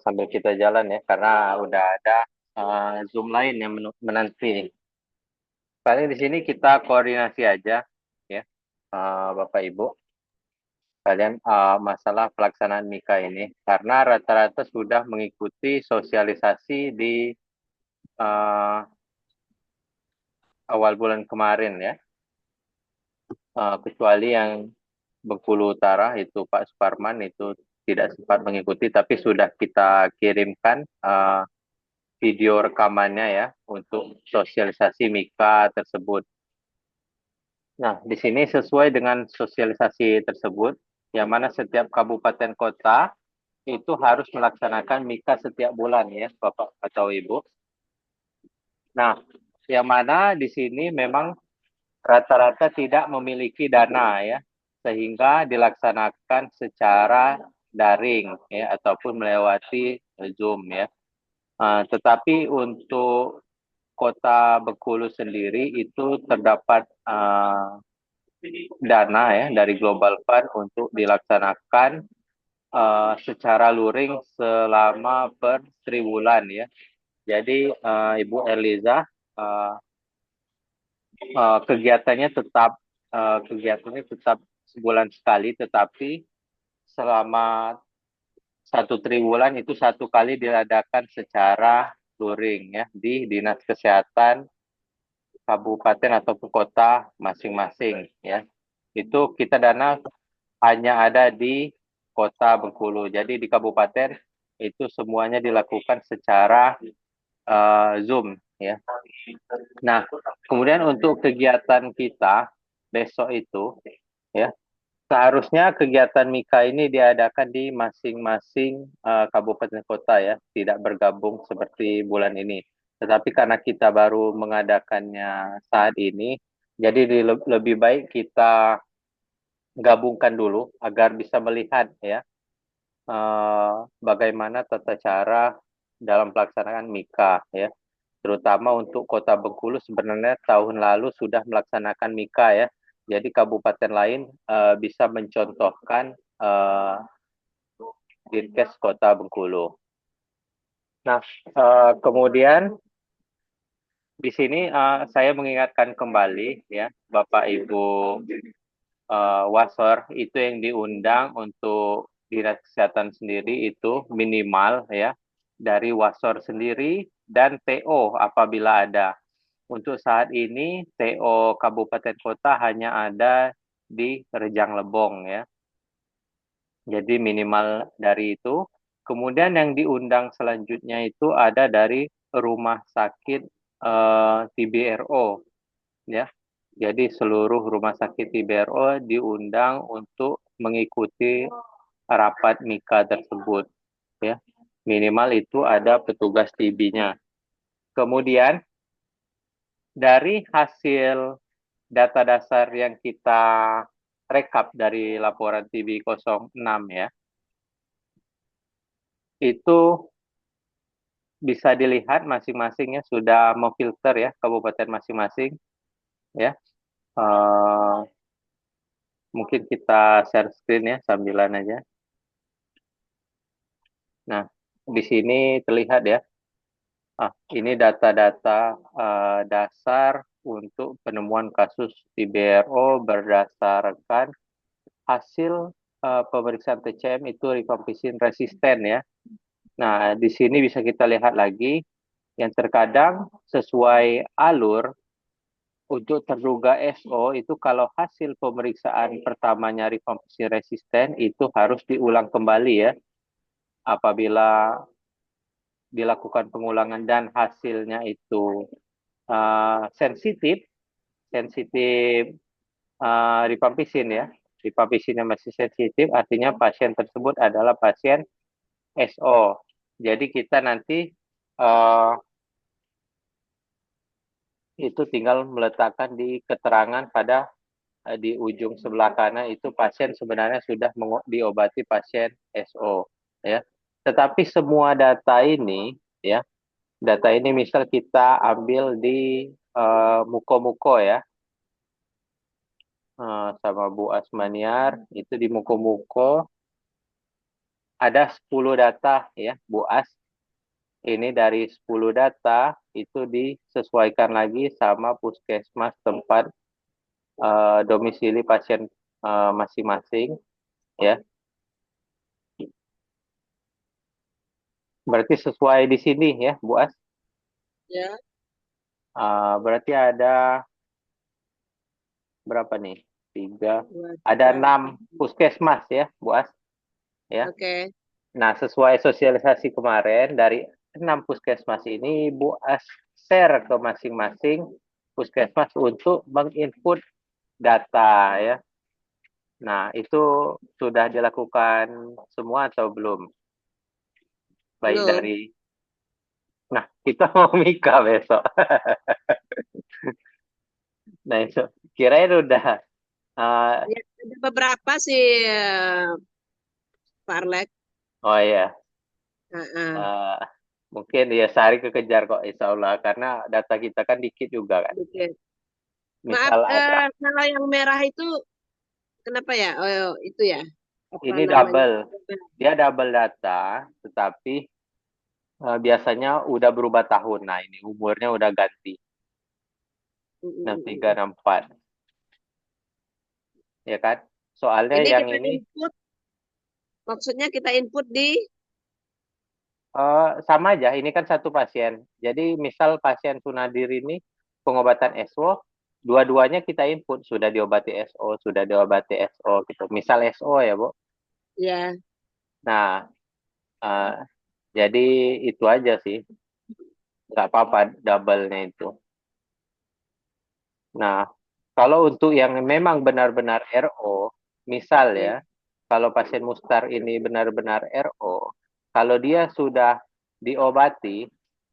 sambil kita jalan ya, karena udah ada Zoom lain yang menanti. Paling di sini kita koordinasi aja ya, Bapak Ibu. Kalian masalah pelaksanaan Mika ini, karena rata-rata sudah mengikuti sosialisasi di uh, awal bulan kemarin ya, kecuali yang Bengkulu Utara itu Pak Suparman itu tidak sempat mengikuti, tapi sudah kita kirimkan video rekamannya ya untuk sosialisasi Mika tersebut. Nah, di sini sesuai dengan sosialisasi tersebut, yang mana setiap kabupaten kota itu harus melaksanakan Mika setiap bulan ya, Bapak atau Ibu. Nah, yang mana di sini memang rata-rata tidak memiliki dana ya, sehingga dilaksanakan secara daring ya ataupun melewati Zoom ya. Tetapi untuk Kota Bengkulu sendiri itu terdapat dana ya dari Global Fund untuk dilaksanakan secara luring selama per triwulan ya. Jadi Ibu Erliza kegiatannya tetap sebulan sekali, tetapi selama satu triwulan itu satu kali diadakan secara luring ya di Dinas Kesehatan kabupaten ataupun kota masing-masing ya. Itu kita dana hanya ada di Kota Bengkulu. Jadi di kabupaten itu semuanya dilakukan secara Zoom ya. Nah, kemudian untuk kegiatan kita besok itu ya, seharusnya kegiatan Mika ini diadakan di masing-masing kabupaten kota ya, tidak bergabung seperti bulan ini. Tetapi karena kita baru mengadakannya saat ini, jadi lebih baik kita gabungkan dulu agar bisa melihat ya bagaimana tata cara dalam pelaksanaan Mika ya. Terutama untuk Kota Bengkulu sebenarnya tahun lalu sudah melaksanakan Mika ya. Jadi kabupaten lain bisa mencontohkan Dinkes Kota Bengkulu. Nah, kemudian di sini saya mengingatkan kembali ya Bapak Ibu Wasor itu yang diundang untuk Dinas Kesehatan sendiri itu minimal ya dari Wasor sendiri dan TO apabila ada. Untuk saat ini TO Kabupaten Kota hanya ada di Rejang Lebong ya. Jadi minimal dari itu. Kemudian yang diundang selanjutnya itu ada dari Rumah Sakit TBRO ya. Jadi seluruh rumah sakit TBRO diundang untuk mengikuti rapat Mika tersebut ya. Minimal itu ada petugas TB-nya. Kemudian dari hasil data dasar yang kita rekap dari laporan TB 06 ya, itu bisa dilihat masing-masingnya sudah memfilter ya kabupaten masing-masing ya. Mungkin kita share screen ya sambilan aja. Nah, di sini terlihat ya. Ini data-data dasar untuk penemuan kasus TBRO berdasarkan hasil pemeriksaan TCM itu rifampicin resisten ya. Nah, di sini bisa kita lihat lagi yang terkadang sesuai alur untuk terduga SO itu kalau hasil pemeriksaan pertamanya rifampicin resisten itu harus diulang kembali ya. Apabila dilakukan pengulangan dan hasilnya itu sensitif rifampicin ya. Rifampicin yang masih sensitif artinya pasien tersebut adalah pasien SO. Jadi kita nanti itu tinggal meletakkan di keterangan pada di ujung sebelah kanan itu pasien sebenarnya sudah diobati pasien SO ya. Tetapi semua data ini ya, data ini misal kita ambil di Muko-Muko ya, sama Bu Asmaniar itu di Muko-Muko ada 10 data ya, Bu As. Ini dari 10 data itu disesuaikan lagi sama puskesmas tempat domisili pasien masing-masing ya. Berarti sesuai di sini ya, Bu As. Ya, Berarti ada berapa nih? Tiga. dua, Ada tiga. 6 puskesmas ya, Bu As. Ya. Oke. Nah, sesuai sosialisasi kemarin dari 6 puskesmas ini, Bu As share ke masing-masing puskesmas untuk menginput data ya. Nah, itu sudah dilakukan semua atau belum? Baik Belum. dari, nah kita mau Mika besok. Nah, itu kirain udah. Uh, Ya, ada beberapa sih, Pak Arlek. oh iya, Heeh. uh, mungkin ya sehari kekejar kok Insya Allah. Karena data kita kan dikit juga kan. Oke. Maaf, Misal ada, kalau yang merah itu kenapa ya? Oh, itu ya. Apa ini namanya? double. Dia double data, tetapi biasanya udah berubah tahun. Nah, ini umurnya udah ganti. Mm, mm, 63, mm, mm. 64. Ya kan? Soalnya Ini yang kita ini input, maksudnya kita input di, sama aja, ini kan satu pasien. Jadi misal pasien Sunadir ini pengobatan SO, dua-duanya kita input, sudah diobati SO, sudah diobati SO gitu. Misal SO ya, Bu. ya. Nah, eh, jadi itu aja sih, nggak apa-apa double-nya itu. Nah, kalau untuk yang memang benar-benar RO, misal Ya, ya, kalau pasien Mustar ini benar-benar RO, kalau dia sudah diobati,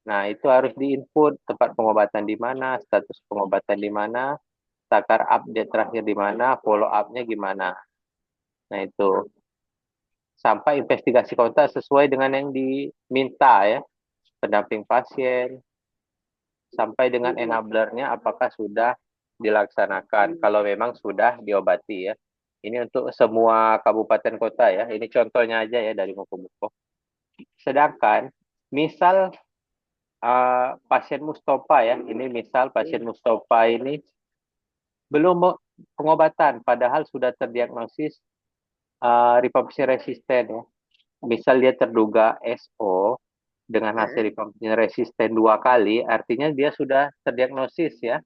nah itu harus diinput tempat pengobatan di mana, status pengobatan di mana, takar update terakhir di mana, follow up-nya gimana. Nah itu sampai investigasi kontak sesuai dengan yang diminta ya, pendamping pasien, sampai dengan mm, enablernya apakah sudah dilaksanakan. Kalau memang sudah diobati ya. Ini untuk semua kabupaten kota ya. Ini contohnya aja ya dari Mukomuko. Sedangkan misal pasien Mustafa ya, ini misal ya, pasien Mustafa ini belum pengobatan, padahal sudah terdiagnosis rifampicin resisten ya. Misal dia terduga SO dengan hasil rifampicin resisten 2 kali, artinya dia sudah terdiagnosis ya.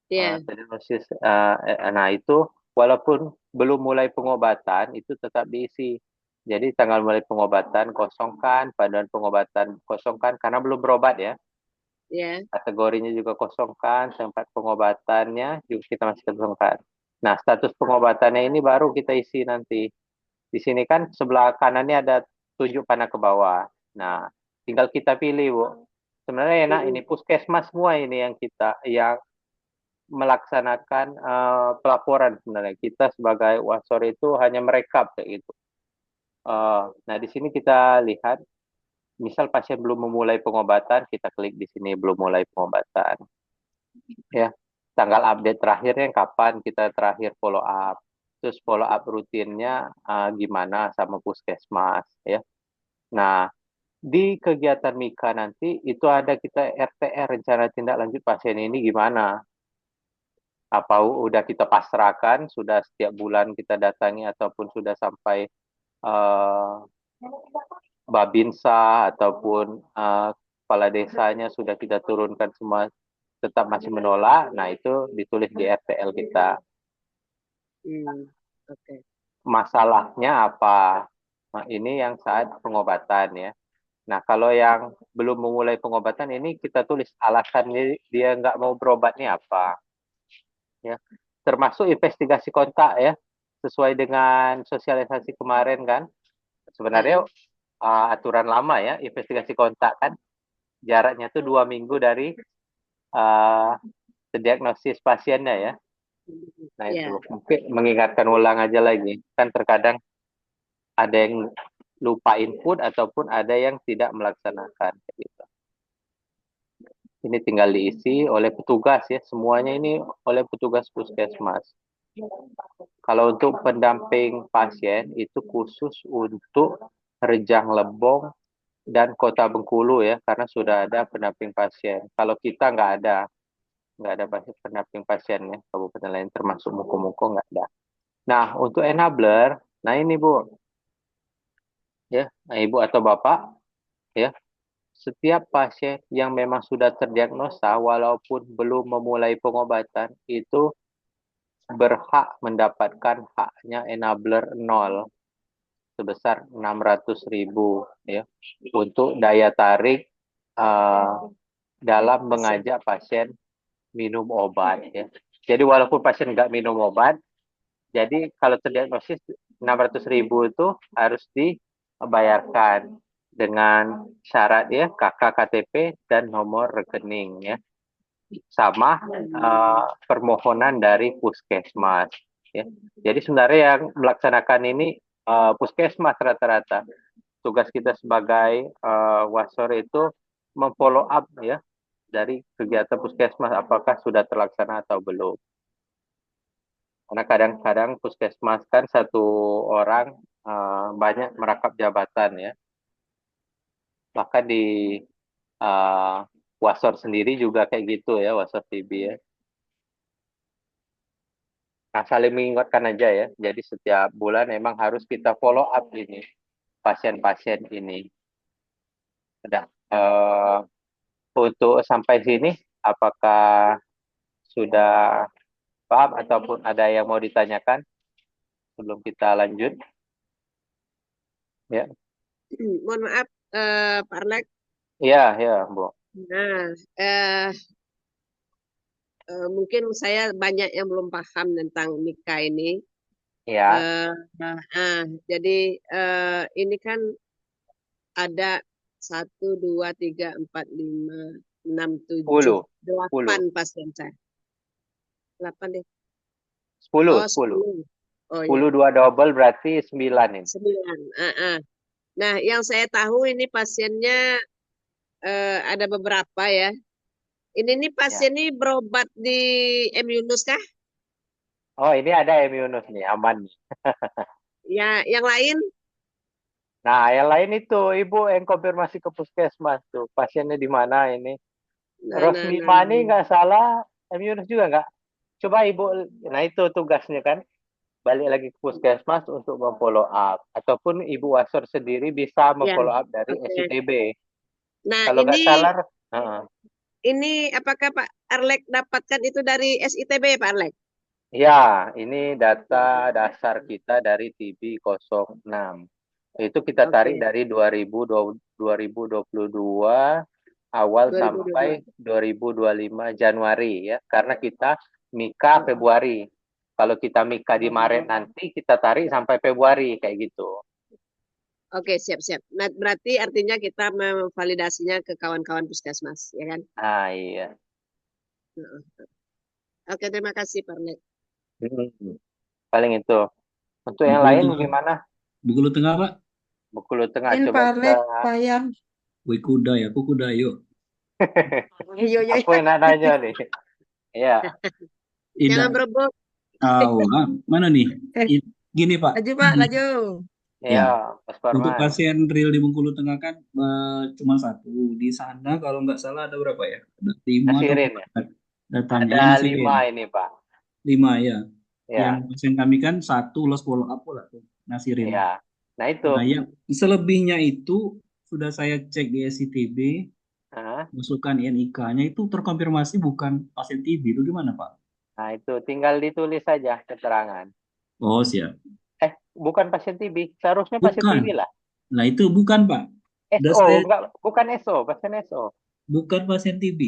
ya, Terdiagnosis, nah itu walaupun belum mulai pengobatan itu tetap diisi. Jadi tanggal mulai pengobatan kosongkan, panduan pengobatan kosongkan karena belum berobat ya. ya, Kategorinya juga kosongkan, tempat pengobatannya juga kita masih kosongkan. Nah, status pengobatannya ini baru kita isi nanti. Di sini kan sebelah kanannya ada tunjuk panah ke bawah. Nah, tinggal kita pilih, Bu. Sebenarnya enak ini mm, puskesmas semua ini yang melaksanakan pelaporan sebenarnya. Kita sebagai wasor itu hanya merekap kayak gitu. Nah, di sini kita lihat, misal pasien belum memulai pengobatan, kita klik di sini belum mulai pengobatan. Ya, tanggal update terakhirnya kapan kita terakhir follow up. Terus follow up rutinnya gimana sama puskesmas ya. Nah, di kegiatan Mika nanti itu ada kita RTR, rencana tindak lanjut pasien ini gimana. Apa udah kita pasrahkan, sudah setiap bulan kita datangi ataupun sudah sampai uh, Babinsa ataupun kepala desanya sudah kita turunkan semua tetap masih menolak. Nah, itu ditulis di RTL kita. mm. Oke. Masalahnya apa? Nah, ini yang saat pengobatan ya. Nah, kalau yang belum memulai pengobatan ini kita tulis alasan dia nggak mau berobatnya apa. Ya, termasuk investigasi kontak ya, sesuai dengan sosialisasi kemarin kan. Sebenarnya Ya, aturan lama ya, investigasi kontak kan jaraknya tuh 2 minggu dari uh, diagnosis pasiennya ya. Nah itu ya. mungkin mengingatkan ulang aja lagi. Kan terkadang ada yang lupa input ataupun ada yang tidak melaksanakan. Gitu. Ini tinggal diisi oleh petugas ya, semuanya ini oleh petugas puskesmas. Kalau untuk pendamping pasien itu khusus untuk Rejang Lebong, dan Kota Bengkulu ya, karena sudah ada pendamping pasien. Kalau kita nggak ada pendamping pasiennya, kabupaten lain termasuk Muko-Muko nggak ada. Nah, untuk enabler, nah ini Bu, ya, nah, Ibu atau Bapak, ya, setiap pasien yang memang sudah terdiagnosa, walaupun belum memulai pengobatan, itu berhak mendapatkan haknya enabler 0 sebesar 600.000 ya, untuk daya tarik dalam mengajak pasien minum obat ya. Jadi walaupun pasien nggak minum obat, jadi kalau terdiagnosis 600.000 itu harus dibayarkan dengan syarat ya KK KTP dan nomor rekening ya, sama permohonan dari puskesmas ya. Jadi sebenarnya yang melaksanakan ini puskesmas rata-rata. Tugas kita sebagai wasor itu memfollow up ya dari kegiatan puskesmas apakah sudah terlaksana atau belum. Karena kadang-kadang puskesmas kan satu orang banyak merangkap jabatan ya. Bahkan di wasor sendiri juga kayak gitu ya, wasor TB ya. Nah, saling mengingatkan aja ya. Jadi setiap bulan memang harus kita follow up ini pasien-pasien ini. Udah. Untuk sampai sini, apakah sudah paham ataupun ada yang mau ditanyakan sebelum kita lanjut? Ya, Mohon maaf, Pak Arlek. iya, ya, Bu. Nah, mungkin saya banyak yang belum paham tentang Mika ini. Ya, Jadi ini kan ada 1, 2, 3, 4, 5, 6, 7, 10, 8 10, pasien saya. 8 deh. 10, Oh, 10. 10. Oh ya, 10 2 double berarti 9 ini. 9. Nah, yang saya tahu ini pasiennya ada beberapa ya. Ini nih Ya. pasien ini berobat di M Yunus kah? Oh, ini ada Yunus nih, aman nih. Ya, yang lain? Nah, yang lain itu Ibu yang konfirmasi ke puskesmas tuh. Pasiennya di mana ini? Nah, nah, nah, Rosmima nah. nih nggak salah, Yunus juga nggak? Coba Ibu, nah itu tugasnya kan. Balik lagi ke puskesmas untuk memfollow up. Ataupun Ibu Wasor sendiri bisa Ya, memfollow up dari oke. SITB. Nah, Kalau nggak salah, ini apakah Pak Arlek dapatkan itu dari SITB, Pak Arlek? ya, ini data dasar kita dari TB06. Itu kita tarik Oke, dari 2022 awal 2022. sampai 2025 Januari ya. Karena kita Mika Februari. Kalau kita Mika di Maret nanti kita tarik sampai Februari kayak gitu. Oke, siap-siap. Nah, berarti artinya kita memvalidasinya ke kawan-kawan puskesmas, ya kan? Ah iya. Heeh. Oke, terima kasih, Pak Arlek. Hmm, paling itu. Untuk yang Bengkulu lain Tengah, gimana? Bengkulu Tengah Pak. Bengkulu Tengah In coba Pak kita Arlek, sayang. Woi kuda ya, aku kuda yuk. Yo, yo, aku yang nanya nih. Iya, jangan Tidak, berebut. mana nih? Eh, Gini Pak, laju Pak, laju. iya, ya Mas untuk Parman. pasien real di Bengkulu Tengah kan cuma satu. Di sana kalau nggak salah ada berapa ya? Ada 5 atau Nasirin ya. 4 datanya. Ada Ya Nasirin, 5 ini Pak. 5 ya. Yang Ya, pasien kami kan satu loss follow up lah tuh, Nasirin. ya. Nah itu. Nah yang selebihnya itu sudah saya cek di SCTB, Hah? masukkan INIK-nya itu terkonfirmasi bukan pasien TB itu gimana Pak? Nah itu tinggal ditulis saja keterangan. Oh siap. Bukan pasien TB. Seharusnya pasien Bukan. TB lah. Nah itu bukan Pak. Udah SO, saya enggak, bukan SO, pasien SO. bukan pasien TB.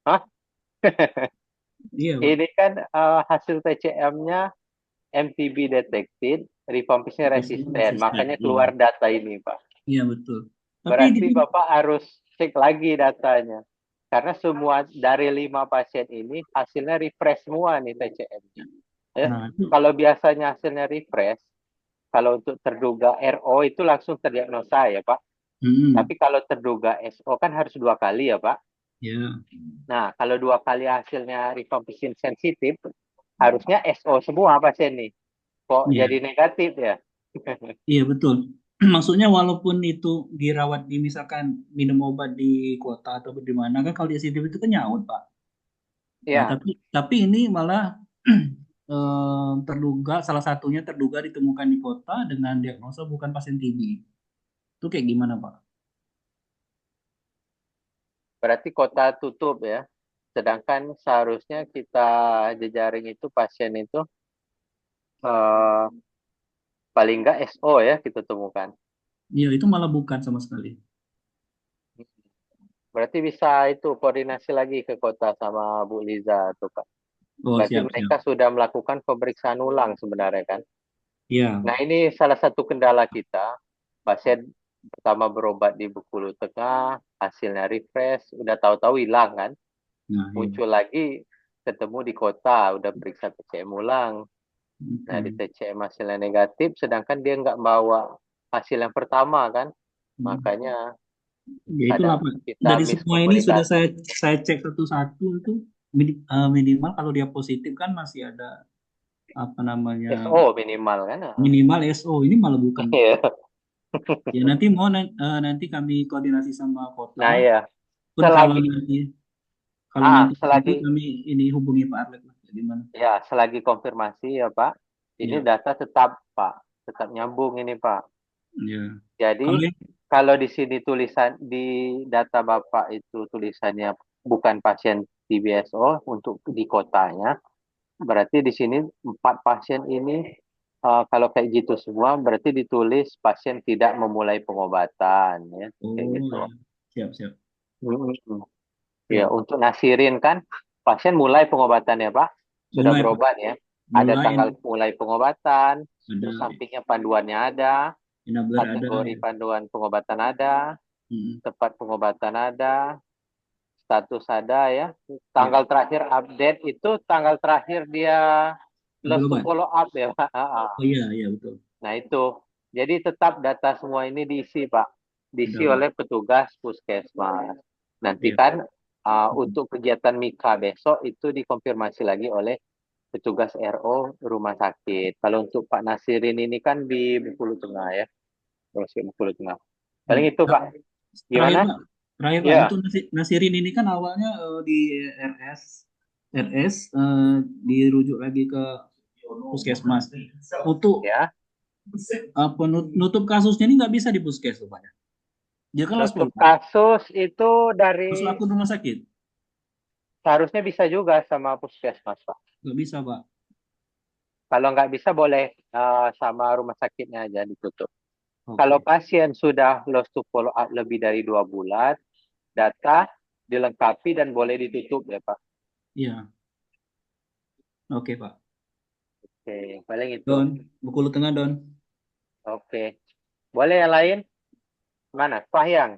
Hah? Iya Pak. Ini kan hasil TCM-nya MTB detected, rifampicin Profesinya resisten. resisten. Makanya Iya. keluar data ini Pak. Iya betul. Tapi di Berarti Bapak harus cek lagi datanya. Karena semua dari 5 pasien ini hasilnya refresh semua nih TCM-nya. Ya. nah itu Kalau biasanya hasilnya refresh, kalau untuk terduga RO itu langsung terdiagnosa ya Pak. hmm, Tapi kalau terduga SO kan harus 2 kali ya Pak. ya. Nah, kalau 2 kali hasilnya rifampicin sensitif, harusnya SO semua pasien nih. Kok Iya. jadi negatif ya? Iya betul. maksudnya walaupun itu dirawat di misalkan minum obat di kota atau di mana kan kalau di CCTV itu kan nyaut Pak. Nah, Ya, tapi ini malah terduga salah satunya terduga ditemukan di kota dengan diagnosa bukan pasien TB. Itu kayak gimana, Pak? berarti kota tutup ya. Sedangkan seharusnya kita jejaring itu pasien itu eh, paling nggak SO ya kita temukan. Iya, itu malah bukan sama sekali. Berarti bisa itu koordinasi lagi ke kota sama Bu Liza tuh Kak. Oh, Berarti siap, siap. mereka sudah melakukan pemeriksaan ulang sebenarnya kan. Iya. Nah ini salah satu kendala kita. Pasien pertama berobat di Bengkulu Tengah, hasilnya refresh, udah tahu-tahu hilang kan. Nah, iya. Muncul lagi ketemu di kota, udah periksa TCM ulang. Nah di Oke. TCM hasilnya negatif, sedangkan dia nggak bawa hasil yang pertama kan. Hmm. Makanya Ya itulah, kadang Pak. kita Dari semua ini sudah miskomunikasi. saya cek satu-satu itu minimal kalau dia positif kan masih ada apa namanya SO minimal kan. minimal SO ini malah bukan. Iya. Ya nanti nanti kami koordinasi sama kota Nah ya, pun selagi kalau nanti perlu selagi kami ini hubungi Pak Arlet lah gimana. selagi konfirmasi ya Pak, ini Ya, data tetap Pak, tetap nyambung ini Pak. ya. Jadi Kalau kalau di sini tulisan di data Bapak itu tulisannya bukan pasien TBSO untuk di kotanya, berarti di sini 4 pasien ini kalau kayak gitu semua berarti ditulis pasien tidak memulai pengobatan ya kayak oh gitu. ya. Siap, siap. Hmm. Ya Siap. untuk Nasirin kan pasien mulai pengobatan ya Pak, sudah Mulai Pak, berobat ya. Ada mulai tanggal mulai pengobatan, ada terus sampingnya panduannya ada, enabler ada kategori ya. panduan pengobatan ada, Mm, tempat pengobatan ada, status ada ya. ya. Tanggal terakhir update itu tanggal terakhir dia Ambil lost to obat. follow up ya Pak. Oh iya, iya betul. Nah itu. Jadi tetap data semua ini diisi Pak. Ada Diisi Pak. oleh petugas puskesmas. Nanti Iya. kan Mm, untuk kegiatan Mika besok itu dikonfirmasi lagi oleh petugas RO rumah sakit. Kalau untuk Pak Nasirin ini kan di Bengkulu Tengah ya. Terus di Bengkulu Tengah. Paling mm. itu Pak. Terakhir Gimana? Pak, terakhir Pak, itu Ya. Nasirin ini kan awalnya di RS, RS dirujuk lagi ke puskesmas. Untuk Ya. nutup kasusnya ini nggak bisa di puskes tuh Pak ya. Dia kan lost Nutup follow up, kasus itu masuk dari akun rumah sakit, seharusnya bisa juga sama puskesmas Pak. nggak bisa Pak. Kalau nggak bisa boleh sama rumah sakitnya aja ditutup. Kalau Oke, pasien sudah lost to follow up lebih dari 2 bulan, data dilengkapi dan boleh ditutup ya Pak. iya, oke Pak. Oke, paling itu. Don, Bengkulu Tengah Don. Oke. Boleh yang lain? Mana? Pahyang.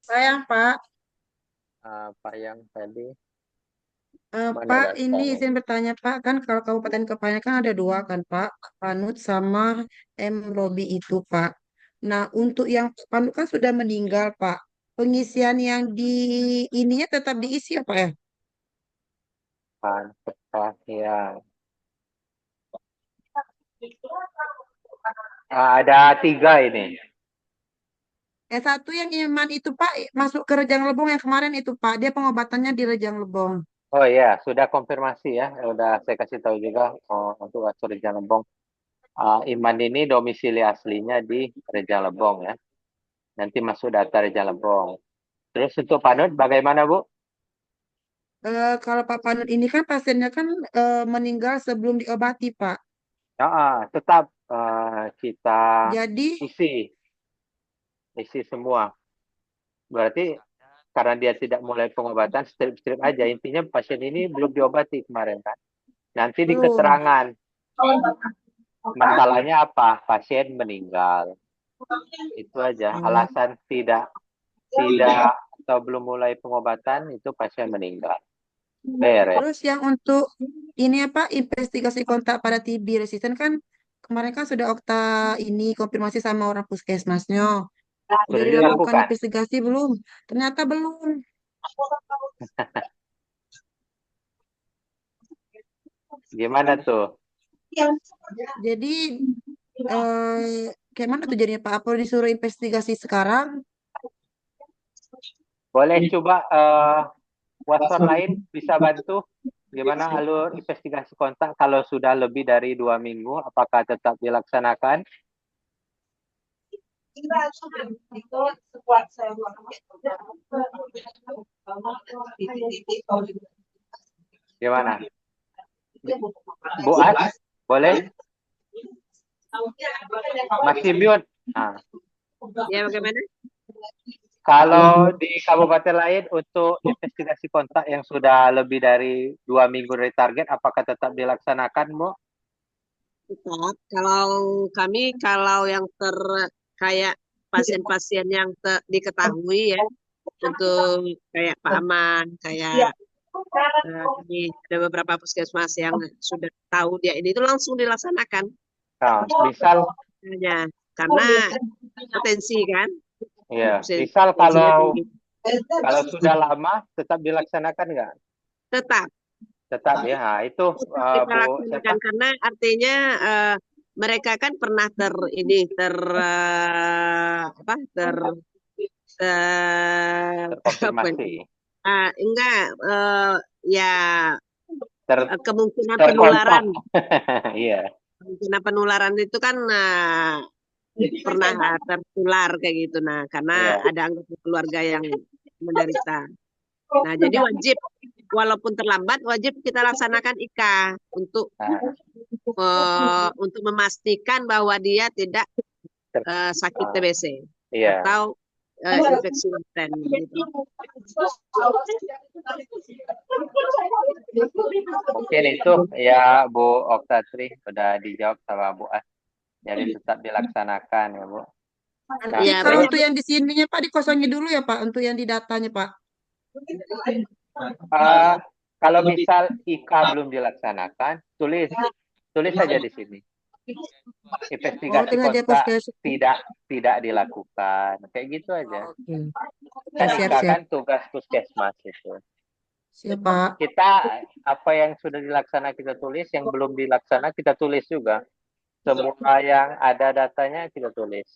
Sayang Pak, Pahyang tadi. Mana Pak ini datanya? izin bertanya Pak, kan kalau Kabupaten Kepanjen kan ada dua kan Pak, Panut sama M. Robi itu Pak. Nah untuk yang Panut kan sudah meninggal Pak, pengisian yang di ininya tetap diisi apa ya? Pahyang. Ada 3 ini. Yang satu yang Iman itu Pak masuk ke Rejang Lebong yang kemarin itu Pak, dia pengobatannya di Rejang Lebong. Oh iya, sudah konfirmasi ya. Sudah saya kasih tahu juga untuk Reja Lembong. Iman ini domisili aslinya di Reja Lebong ya. Nanti masuk data Reja Lebong. Terus untuk Panut bagaimana Bu? Kalau Pak Panut ini kan pasiennya kan meninggal sebelum diobati Pak. Tetap kita Jadi isi, isi semua. Berarti karena dia tidak mulai pengobatan, strip-strip aja. Intinya pasien ini belum diobati kemarin kan. Nanti di belum. keterangan, masalahnya apa? Pasien meninggal. Itu aja. Oh. Alasan tidak atau belum mulai pengobatan itu pasien meninggal. Beres. Terus yang untuk ini apa investigasi kontak pada TB resisten kan kemarin kan sudah Okta ini konfirmasi sama orang puskesmasnya. Udah Sudah dilakukan dilakukan. investigasi belum? Ternyata belum. Gimana tuh? Jadi eh, kayak mana tuh jadinya Pak? Apa disuruh investigasi sekarang? Boleh coba waspon lain bisa bantu gimana alur investigasi kontak kalau sudah lebih dari 2 minggu, apakah tetap dilaksanakan? Gimana? Bu As, boleh? Masih mute. Nah, Ya, bagaimana? kalau di kabupaten lain untuk investigasi kontak yang sudah lebih dari 2 minggu dari target, apakah tetap dilaksanakan, Bu? Tetap. Kalau kami, kalau yang kayak pasien-pasien yang diketahui ya, untuk kayak Pak Aman, kayak ini ada beberapa puskesmas yang sudah tahu dia ini itu langsung dilaksanakan. Nah, misal, Hanya karena potensi kan, ya, potensinya misal tinggi. kalau sudah lama tetap dilaksanakan nggak? Tetap Tetap ya. Nah, itu kita Bu siapa? laksanakan karena artinya mereka kan pernah apa Terkonfirmasi. enggak ya Ter kemungkinan terkontak. penularan Iya. kemungkinan penularan itu kan pernah tertular kayak gitu. Nah, karena Iya. ada anggota keluarga yang menderita. Nah, jadi wajib walaupun terlambat wajib kita laksanakan IKA untuk Nah, untuk memastikan bahwa dia tidak sakit TBC iya. atau infeksi laten gitu. Mungkin itu ya Bu Oktatri udah dijawab sama Bu As. Jadi tetap dilaksanakan ya Bu. Nah, Nanti Ya, kalau terus untuk yang di sininya Pak dikosongin dulu ya Pak, untuk yang di datanya Pak. kalau misal IKA belum dilaksanakan, tulis saja di sini. Investigasi tinggal dia kontak puskesmas. tidak dilakukan. Kayak gitu aja. Oke. Kan Siap, IKA siap. kan tugas puskesmas itu. Siap Pak. Kita apa yang sudah dilaksanakan kita tulis, yang belum dilaksanakan kita tulis juga. Semua yang ada datanya kita tulis.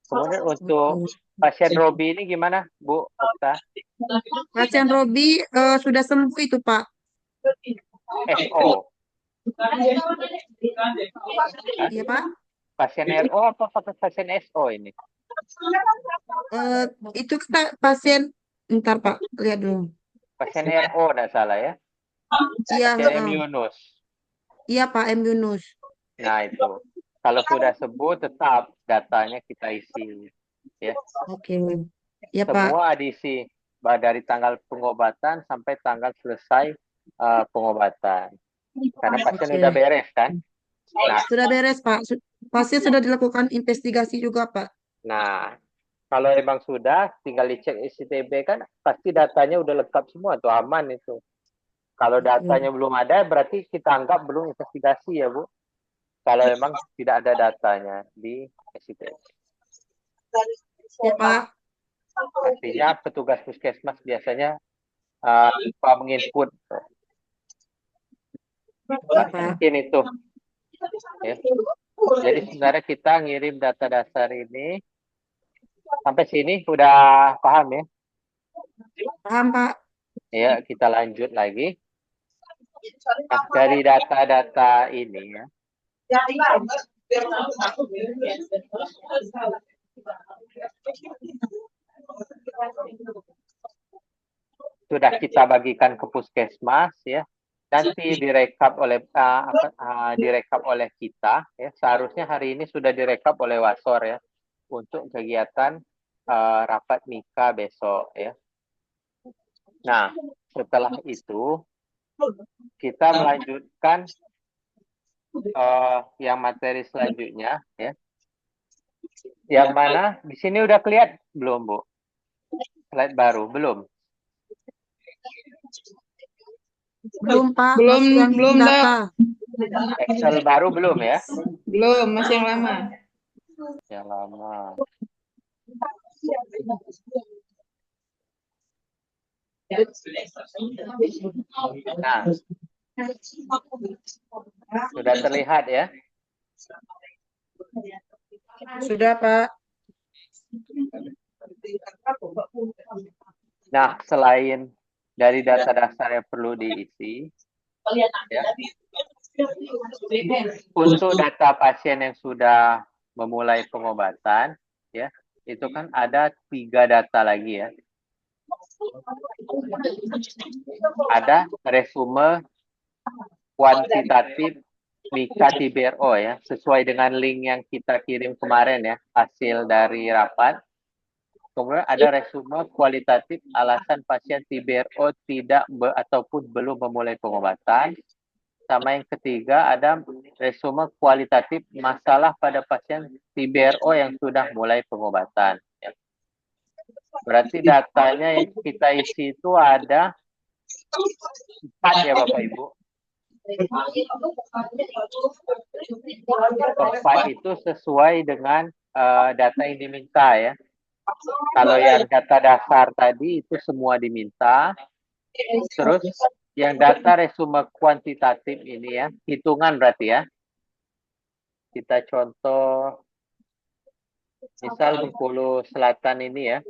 Kemudian untuk pasien Robi ini gimana, Bu Okta? Pasien Robi sudah sembuh itu Pak. SO. Iya Pak. Pasien RO apa pasien SO ini? Itu kita pasien, ntar Pak, lihat dulu. Pasien RO enggak salah ya? Iya, Pasien M. Yunus. iya Pak M. Yunus. Nah itu. Kalau sudah sembuh tetap datanya kita isi. Ya. Oke. Ya Pak. Semua diisi dari tanggal pengobatan sampai tanggal selesai pengobatan. Karena pasien Oke. udah beres kan? Nah, Sudah beres Pak. Pasien sudah dilakukan investigasi juga Pak. nah, kalau emang sudah, tinggal dicek SCTB kan pasti datanya udah lengkap semua tuh, aman itu. Kalau datanya belum ada, berarti kita anggap belum investigasi ya Bu. Kalau emang tidak ada datanya di SCTB. Ya Pak. Artinya petugas puskesmas biasanya lupa menginput. Mungkin itu. Ya. Jadi sebenarnya kita ngirim data dasar ini sampai sini udah paham ya? Paham Pak. Ya, kita lanjut lagi. Nah, dari data-data ini ya. Sudah kita bagikan ke puskesmas ya. Nanti direkap oleh kita ya. Seharusnya hari ini sudah direkap oleh Wasor ya untuk kegiatan rapat Mika besok ya. Nah, setelah itu kita melanjutkan yang materi selanjutnya ya. Yang mana di sini udah kelihatan belum Bu? Slide baru belum? Belum Pak. Belum, Masih yang belum data. Excel baru belum ya? Belum, masih yang lama. Yang lama. Nah, sudah terlihat ya? Sudah, Pak. Nah, selain dari data dasar yang perlu diisi, ya, untuk data pasien yang sudah memulai pengobatan, ya, itu kan ada 3 data lagi ya. Ada resume kuantitatif Mika TBRO ya, sesuai dengan link yang kita kirim kemarin ya, hasil dari rapat. Kemudian ada resume kualitatif alasan pasien TBRO tidak ataupun belum memulai pengobatan. Sama yang ketiga ada resume kualitatif masalah pada pasien TBRO yang sudah mulai pengobatan. Ya. Berarti datanya yang kita isi itu ada 4 ya Bapak Ibu. 4 itu sesuai dengan data yang diminta ya. Kalau yang data dasar tadi itu semua diminta. Terus yang data resume kuantitatif ini ya, hitungan berarti ya. Kita contoh misal Bengkulu Selatan ini ya.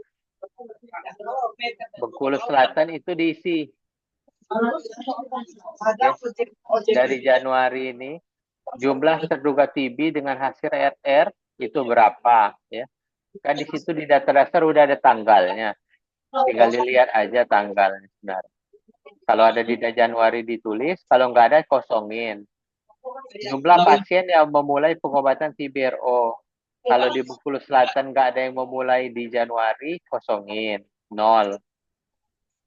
Bengkulu Selatan itu diisi. Ya, dari Januari ini jumlah terduga TB dengan hasil RR itu berapa ya. Kan di situ di data dasar udah ada tanggalnya. Tinggal dilihat aja tanggalnya sebenarnya. Kalau ada di Januari ditulis, kalau nggak ada kosongin. Jumlah pasien yang memulai pengobatan TBRO. Kalau di Bengkulu Selatan nggak ada yang memulai di Januari, kosongin. 0.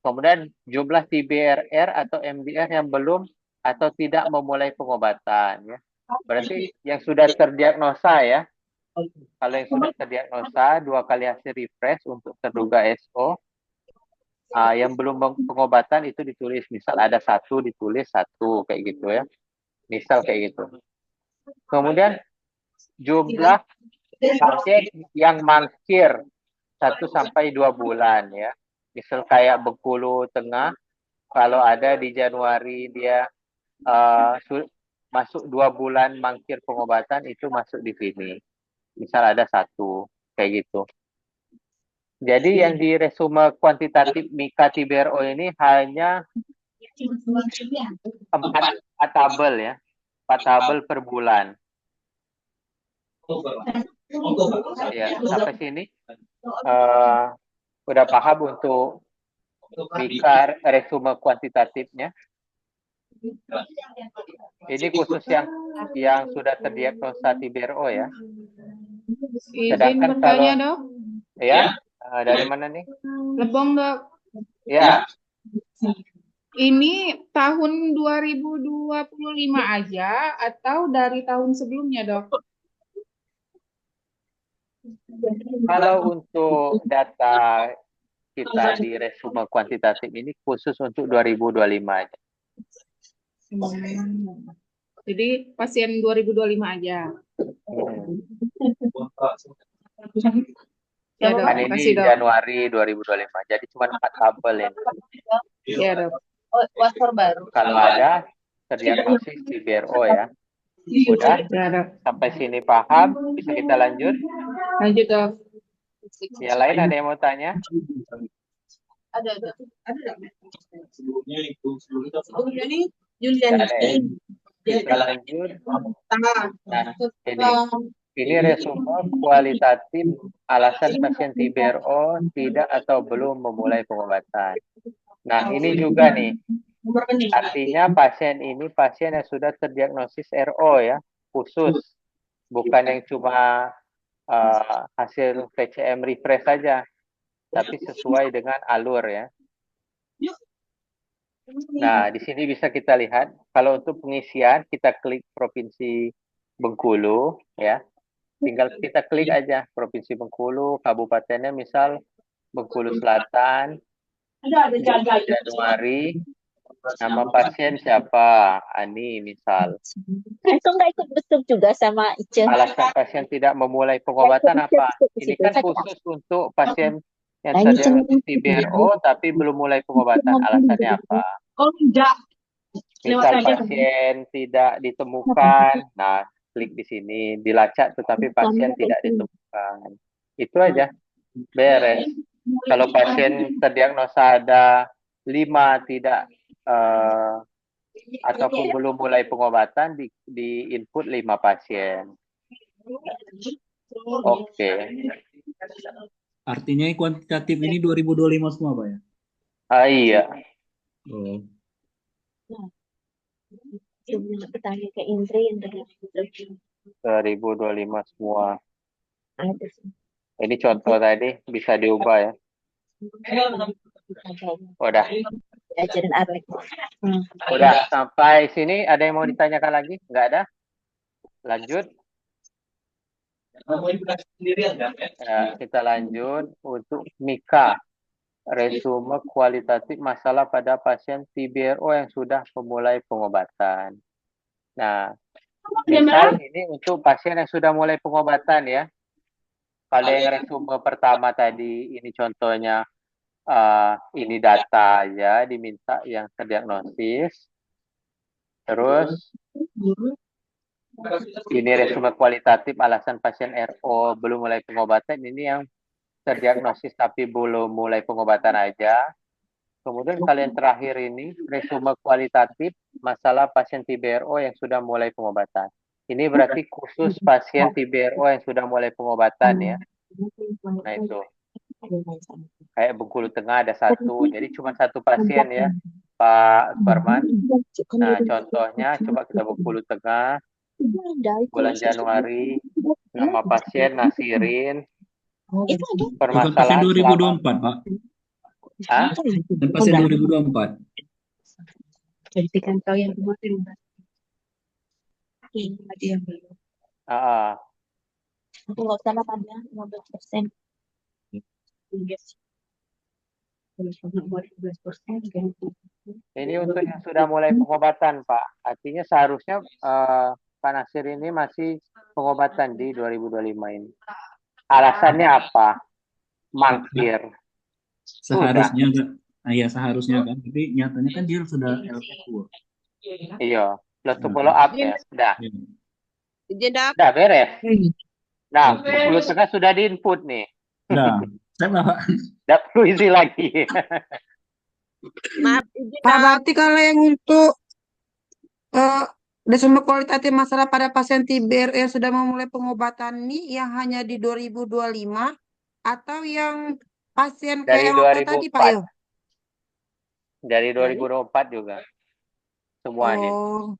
Kemudian jumlah TBRR atau MDR yang belum atau tidak memulai pengobatan. Ya. Berarti yang sudah terdiagnosa ya. Kalau yang sudah terdiagnosa 2 kali hasil refresh untuk terduga SO. Yang belum pengobatan itu ditulis. Misal ada 1 ditulis 1 kayak gitu ya. Misal kayak gitu. Kemudian jumlah pasien yang mangkir 1 sampai 2 bulan ya. Misal kayak Bengkulu Tengah, kalau ada di Januari dia masuk 2 bulan mangkir pengobatan itu masuk di sini. Misal ada 1 kayak gitu. Jadi yang di resume kuantitatif Mika TBRO ini hanya 4 tabel ya. 4 tabel per bulan. Ya, sampai sini udah paham untuk Mika resume kuantitatifnya. Ini khusus yang sudah terdiagnosa TBRO ya. Izin Sedangkan bertanya, kalau Dok. ya dari mana nih? Lebong, Dok. Ya, Ini tahun 2025 aja atau dari tahun sebelumnya, Dok? kalau untuk data kita di resume kuantitatif ini khusus untuk 2025 aja. Jadi pasien 2025 aja. Ya, Dok. Kan ini Kasih, Dok. Januari 2025. Jadi cuma 4 tabel ini. Ya, Dok. Kalau ada terdiagnosis TBRO ya. Udah Ya, Dok. sampai sini paham? Bisa kita lanjut? Lanjut, Dok. Yang lain ada yang mau tanya? Ada. Sebelumnya nih Nggak Julian. ada ya? Kita lanjut. Nah, ini resume kualitatif alasan pasien TBRO tidak atau belum memulai pengobatan. Nah, ini juga nih. Artinya pasien ini pasien yang sudah terdiagnosis RO ya, khusus. Bukan yang cuma hasil VCM refresh saja, tapi sesuai dengan alur ya. Nah, di sini bisa kita lihat, kalau untuk pengisian kita klik Provinsi Bengkulu ya. Tinggal kita klik aja Provinsi Bengkulu, kabupatennya misal Bengkulu Selatan, Januari, nama pasien siapa? Ani misal. Itu nggak ikut besuk juga sama Ice. Alasan pasien tidak memulai pengobatan apa? Ini kan khusus untuk pasien yang terdiagnosis TBRO tapi belum mulai pengobatan. Alasannya apa? Oh, tidak. Misal pasien tidak ditemukan, nah klik di sini, dilacak tetapi pasien tidak ditemukan. Itu aja, beres. Kalau pasien terdiagnosa ada 5 tidak ataupun belum mulai pengobatan, di input 5 pasien. Oke. Artinya yang kuantitatif ini 2025 semua, Pak ya? Iya. Oh. Sebelum bertanya ke Indri yang dari 2025 semua. ada sih. Ini contoh tadi, bisa diubah ya. Udah. Ajaran Arlek. Udah, sampai sini ada yang mau ditanyakan lagi? Nggak ada? Lanjut. Ya, kita lanjut untuk Mika. Resume kualitatif masalah pada pasien TBRO yang sudah memulai pengobatan. Nah, misal ini untuk pasien yang sudah mulai pengobatan ya. Kalau yang resume pertama tadi, ini contohnya, ini data ya, diminta yang terdiagnosis. Terus, ini resume kualitatif alasan pasien RO belum mulai pengobatan, ini yang terdiagnosis tapi belum mulai pengobatan aja. Kemudian kalau yang terakhir ini, resume kualitatif masalah pasien TBRO yang sudah mulai pengobatan. Ini berarti khusus pasien TBRO yang sudah mulai pengobatan ya. Nah itu, kayak Bengkulu Tengah ada 1, jadi cuma 1 pasien ya, Pak Farman. Nah contohnya, coba kita Bengkulu Tengah, bulan Januari, nama pasien Nasirin, Itu ada. Bukan pasien permasalahan selama... 2024, Pak. Hah? Dan pasien 2024. Verifikan tahu yang kemarin. Tadi yang belum. Aku nggak usah lah pada 15%. Yes. Ini untuk yang sudah mulai pengobatan, Pak. Artinya seharusnya Pak Nasir ini masih pengobatan di 2025 ini. Alasannya apa? Mangkir. Seharusnya kan, ya seharusnya kan, tapi nyatanya kan dia sudah LF2. Iya, plus follow up ya. Udah. Izin dok. Udah beres. Nah, Oke. 10 tengah sudah diinput nih. Udah, saya Pak. Udah perlu isi lagi. Maaf, izin Pak, dok. berarti kalau yang untuk resume kualitatif masalah pada pasien TBR yang sudah memulai pengobatan ini yang hanya di 2025 atau yang pasien Dari kayak yang waktu tadi Pak 2004. Yo? Dari 2024 juga. Semuanya. Oh,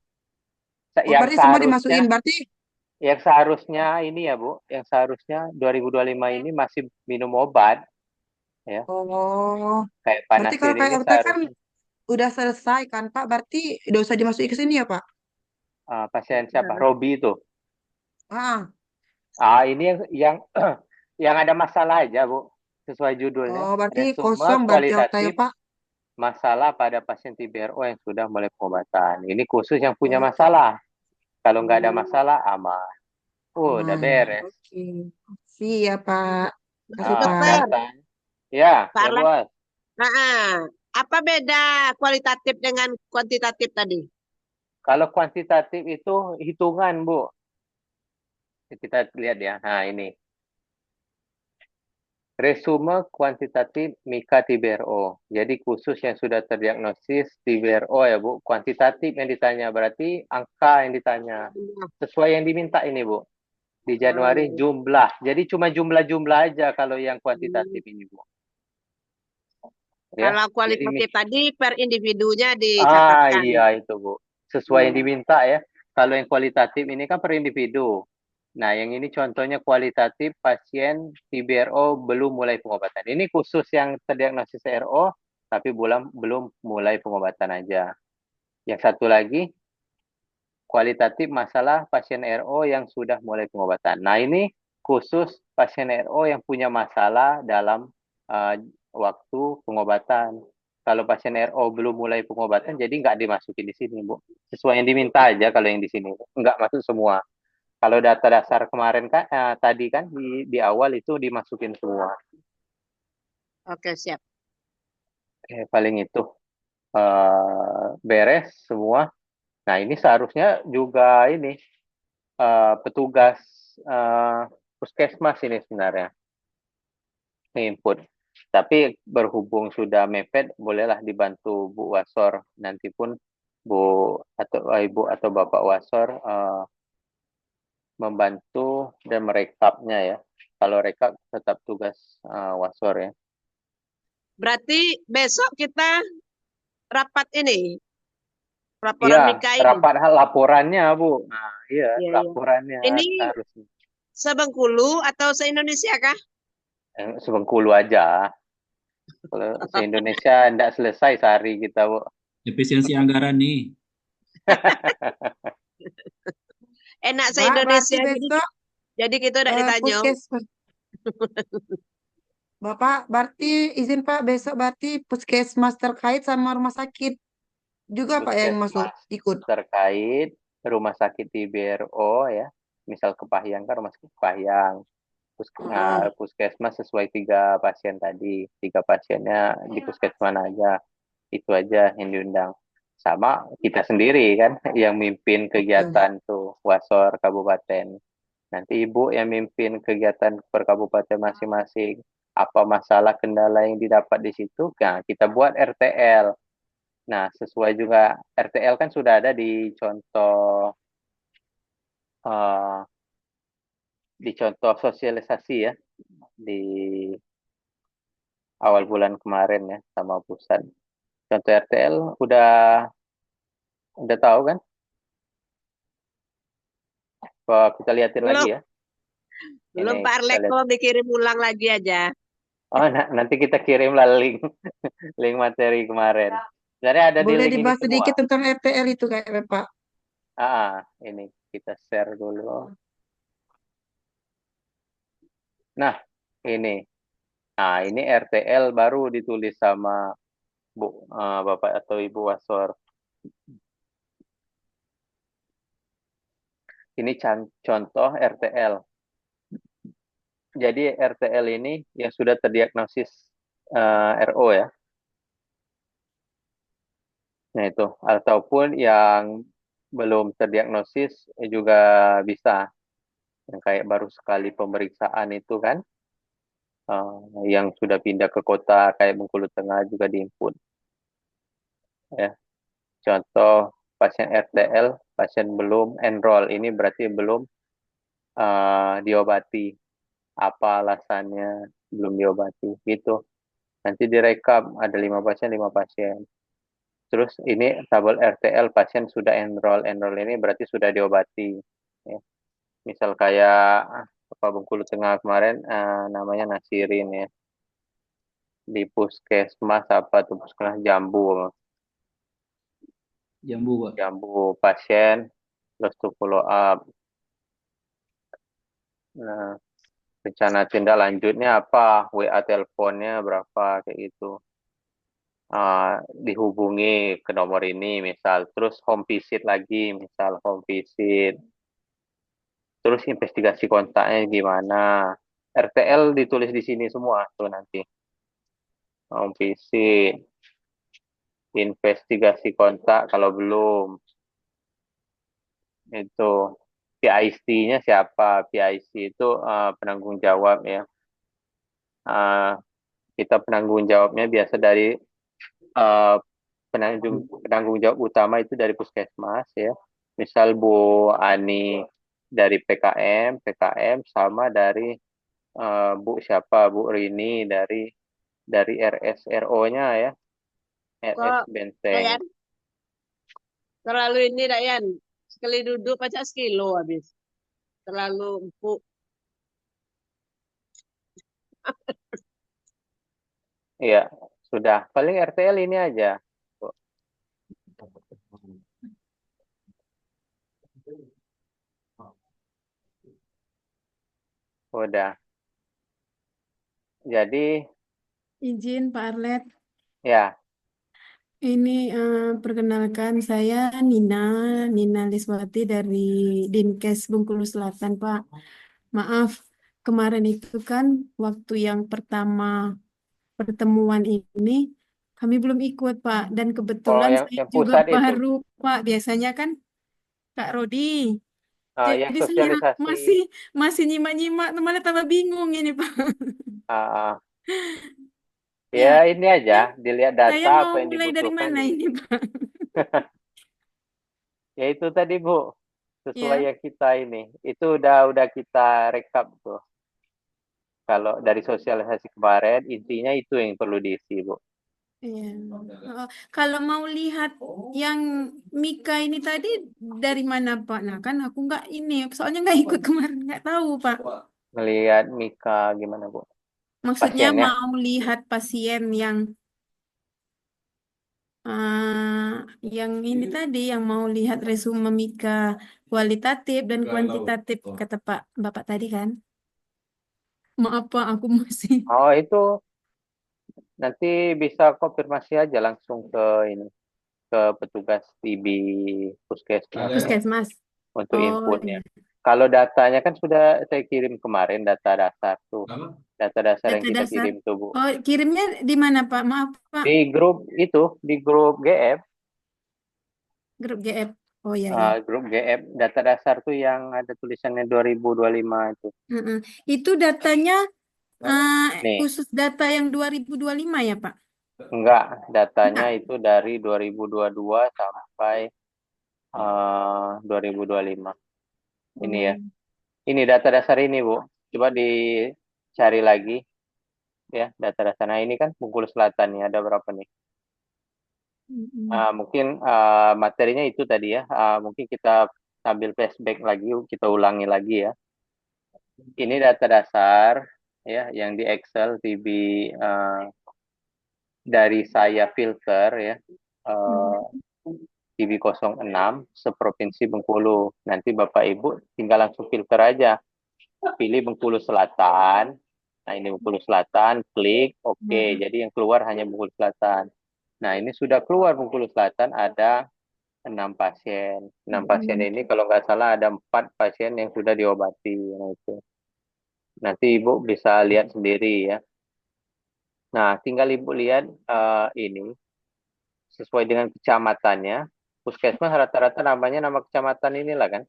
Yang berarti semua seharusnya, dimasukin. Berarti yang seharusnya ini ya Bu, yang seharusnya 2025 ini masih minum obat. Ya. oh, Kayak berarti kalau Panasir kayak ini LT kan seharusnya udah selesai kan Pak? Berarti udah usah dimasukin ke sini ya Pak? pasien siapa? Robi itu. Ah, Ini yang yang ada masalah aja Bu, sesuai judulnya. oh berarti Resume kosong berarti LT ya kualitatif Pak? masalah pada pasien TBRO yang sudah mulai pengobatan. Ini khusus yang punya Oh, masalah. Kalau nggak ada masalah, aman. Udah beres. Oke. Siap Pak. Kasih Pak. Dokter. Kelihatan. Ya, Pak ya Arlan. Bos. Apa beda kualitatif dengan kuantitatif tadi? Kalau kuantitatif itu hitungan, Bu. Kita lihat ya. Nah, ini. Resume kuantitatif Mika TBRO. Jadi khusus yang sudah terdiagnosis TBRO ya Bu. Kuantitatif yang ditanya, berarti angka yang ditanya. Sesuai yang diminta ini Bu. Di Januari jumlah. Jadi cuma jumlah-jumlah aja kalau yang kuantitatif ini Bu. Ya. Kalau kualitatif Jadi, tadi per individunya dicatatkan. iya itu Bu. Sesuai yang diminta ya. Kalau yang kualitatif ini kan per individu. Nah, yang ini contohnya kualitatif pasien TBRO belum mulai pengobatan. Ini khusus yang terdiagnosis RO, tapi belum mulai pengobatan aja. Yang satu lagi, kualitatif masalah pasien RO yang sudah mulai pengobatan. Nah, ini khusus pasien RO yang punya masalah dalam waktu pengobatan. Kalau pasien RO belum mulai pengobatan, jadi nggak dimasukin di sini, Bu. Sesuai yang diminta aja kalau yang di sini. Nggak masuk semua. Kalau data dasar kemarin kan tadi kan di awal itu dimasukin semua. Oke, siap. Oke, paling itu beres semua. Nah, ini seharusnya juga ini petugas puskesmas ini sebenarnya input. Tapi berhubung sudah mepet, bolehlah dibantu Bu Wasor. Nanti pun Bu atau Ibu atau Bapak Wasor membantu dan merekapnya ya. Kalau rekap tetap tugas Wasor ya. Berarti besok kita rapat ini, Iya, laporan Mika ini. rapat laporannya Bu. Nah, iya, Iya, iya. laporannya Ini harus se-Bengkulu atau se-Indonesia kah? Sebengkulu aja. Kalau se-Indonesia enggak selesai sehari kita, Bu. Efisiensi anggaran nih. Enak Pak, se-Indonesia, berarti besok jadi kita udah ditanya. puskesmas. Bapak, berarti izin Pak, besok berarti puskesmas terkait sama rumah sakit juga Pak yang masuk Puskesmas ikut. terkait rumah sakit di BRO ya. Misal Kepahyang kan rumah sakit Kepahyang. Puskesmas sesuai 3 pasien tadi. 3 pasiennya di puskesmas aja. Itu aja yang diundang. Sama kita sendiri kan yang mimpin kegiatan tuh Wasor Kabupaten. Nanti Ibu yang mimpin kegiatan per kabupaten masing-masing. Apa masalah kendala yang didapat di situ? Nah, kita buat RTL. Nah, sesuai juga RTL kan sudah ada di contoh sosialisasi ya di awal bulan kemarin ya sama pusat. Contoh RTL udah tahu kan? Kita liatin Belum. lagi ya. Belum Ini Pak kita Arleko dikirim ulang lagi aja. Oh, nanti kita kirimlah link link materi kemarin. Sebenarnya ada di Boleh link ini dibahas semua. sedikit tentang RTL itu kayak Pak. Ini kita share dulu. Nah, ini. Nah, ini RTL baru ditulis sama Bapak atau Ibu Wasor. Ini contoh RTL. Jadi RTL ini yang sudah terdiagnosis RO ya. Nah itu, ataupun yang belum terdiagnosis juga bisa. Yang kayak baru sekali pemeriksaan itu kan. Yang sudah pindah ke kota kayak Bengkulu Tengah juga diinput. Ya. Contoh pasien RTL, pasien belum enroll. Ini berarti belum diobati. Apa alasannya belum diobati gitu. Nanti direkap ada 5 pasien, 5 pasien. Terus ini tabel RTL pasien sudah enroll ini berarti sudah diobati. Ya. Misal kayak Bengkulu Tengah kemarin namanya Nasirin ya. Di puskesmas puskesmas Jambu. Jambu, Pak. Jambu pasien terus to follow up. Nah, rencana tindak lanjutnya apa? WA teleponnya berapa kayak gitu. Dihubungi ke nomor ini misal, terus home visit lagi misal home visit, terus investigasi kontaknya gimana, RTL ditulis di sini semua tuh nanti home visit, investigasi kontak kalau belum itu PIC-nya siapa, PIC itu penanggung jawab ya, kita penanggung jawabnya biasa dari penanggung jawab utama itu dari puskesmas ya. Misal Bu Ani dari PKM sama dari Bu Rini dari RSRO-nya ya. RS Benteng. Dayan, terlalu ini Dayan, sekali duduk aja sekilo habis. Terlalu empuk. Iya, sudah. Paling RTL ini aja. Udah. Jadi, Izin Pak Arlet, ya, ini perkenalkan saya Nina Liswati dari Dinkes Bengkulu Selatan, Pak. Maaf, kemarin itu kan waktu yang pertama pertemuan ini kami belum ikut, Pak. Dan kebetulan saya yang juga pusat itu. baru, Pak. Biasanya kan Kak Rodi Ya Jadi saya sosialisasi. masih nyimak-nyimak, malah tambah bingung ini, Pak. ah, Ya, ya ini aja, dilihat saya data mau apa yang mulai dari dibutuhkan. mana ini, Pak? Ya itu tadi Bu, sesuai Ya, yang kita ini. Itu udah kita rekap tuh. Kalau dari sosialisasi kemarin, intinya itu yang perlu diisi Bu. iya. Oh, kalau mau lihat yang Mika ini tadi dari mana, Pak? Nah, kan aku nggak ini, soalnya nggak ikut kemarin, nggak tahu, Pak. Ngelihat Mika gimana Bu? Maksudnya Pasiennya. mau lihat pasien yang ini tadi, yang mau lihat resume Mika kualitatif dan kuantitatif, kata Bapak tadi kan. Maaf, Pak, aku masih Oh itu nanti bisa konfirmasi aja langsung ke ini, ke petugas TB Puskesmas ya, puskesmas. untuk Oh, inputnya. iya. Kalau datanya kan sudah saya kirim kemarin, data dasar tuh. Data dasar yang Data kita dasar. kirim tuh Bu. Oh, kirimnya di mana, Pak? Maaf, Pak. Di grup itu, di grup GF, Grup GF. Oh, iya, iya. grup GF data dasar tuh yang ada tulisannya 2025 itu. Mm-mm. Itu datanya Nih, khusus data yang 2025 ya, Pak? enggak, datanya Enggak. itu dari 2022 sampai 2025. Ini ya. Oh. Ini data dasar ini, Bu. Coba dicari lagi ya data dasar. Nah, ini kan Bengkulu Selatan nih, ada berapa nih? Mm-mm. Mungkin materinya itu tadi ya. Mungkin kita sambil flashback lagi, kita ulangi lagi ya. Ini data dasar ya yang di Excel TB dari saya filter ya. TB 06 seprovinsi Bengkulu. Nanti Bapak Ibu tinggal langsung filter aja. Pilih Bengkulu Selatan. Nah, ini Bengkulu Selatan, klik oke. Jadi yang keluar hanya Bengkulu Selatan. Nah, ini sudah keluar Bengkulu Selatan ada 6 pasien. 6 pasien ini kalau nggak salah ada 4 pasien yang sudah diobati. Nah, itu. Nanti Ibu bisa lihat sendiri ya. Nah, tinggal Ibu lihat ini sesuai dengan kecamatannya. Puskesmas rata-rata namanya nama kecamatan inilah kan.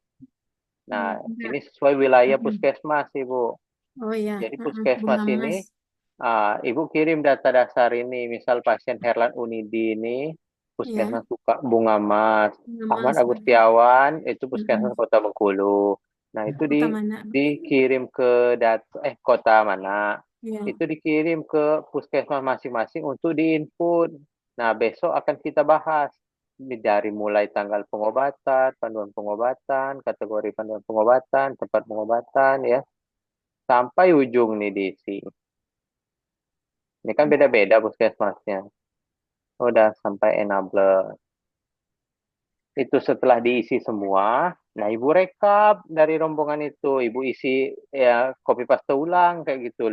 Nah, ini sesuai wilayah puskesmas Ibu. Oh iya, Jadi puskesmas Bunga Mas. ini, Ibu kirim data dasar ini, misal pasien Herlan Unidi ini, Iya, puskesmas Bunga Mas, Bunga Ahmad Mas. Agustiawan, itu puskesmas Kota Bengkulu. Nah, itu Kota mana? dikirim ke kota mana, Iya. itu dikirim ke puskesmas masing-masing untuk diinput. Nah, besok akan kita bahas dari mulai tanggal pengobatan, panduan pengobatan, kategori panduan pengobatan, tempat pengobatan ya, sampai ujung nih diisi. Ini kan beda-beda puskesmasnya. Udah sampai enabler. Itu setelah diisi semua, nah Ibu rekap dari rombongan itu, Ibu isi ya copy paste ulang kayak gitu.